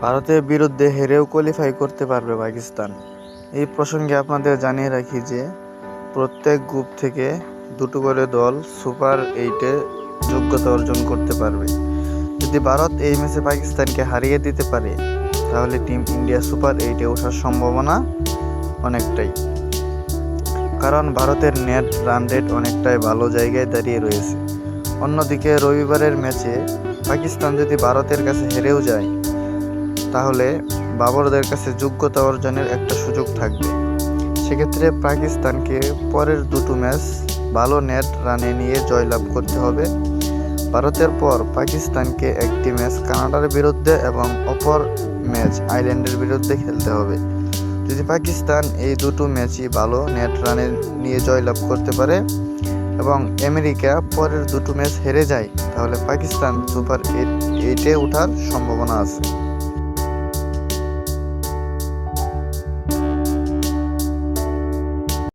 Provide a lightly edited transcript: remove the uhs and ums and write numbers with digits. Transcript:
ভারতের বিরুদ্ধে হেরেও কোয়ালিফাই করতে পারবে পাকিস্তান। এই প্রসঙ্গে আপনাদের জানিয়ে রাখি যে প্রত্যেক গ্রুপ থেকে দুটো করে দল সুপার 8-এ যোগ্যতা অর্জন করতে পারবে। যদি ভারত এই ম্যাচে পাকিস্তানকে হারিয়ে দিতে পারে তাহলে টিম ইন্ডিয়া সুপার 8-এ ওঠার সম্ভাবনা অনেকটাই, কারণ ভারতের নেট রান রেট অনেকটাই ভালো জায়গায় দাঁড়িয়ে রয়েছে। অন্যদিকে রবিবারের ম্যাচে পাকিস্তান যদি ভারতের কাছে হেরেও যায় তাহলে বাবরদের কাছে যোগ্যতা অর্জনের একটা সুযোগ থাকবে। সেক্ষেত্রে পাকিস্তানকে পরের দুটো ম্যাচ ভালো নেট রানে নিয়ে জয়লাভ করতে হবে। ভারতের পর পাকিস্তানকে একটি ম্যাচ কানাডার বিরুদ্ধে এবং অপর ম্যাচ আয়ারল্যান্ডের বিরুদ্ধে খেলতে হবে। যদি পাকিস্তান এই দুটো ম্যাচই ভালো নেট রানে নিয়ে জয়লাভ করতে পারে এবং আমেরিকা পরের দুটো ম্যাচ হেরে যায় তাহলে পাকিস্তান সুপার 8-এ ওঠার সম্ভাবনা আছে।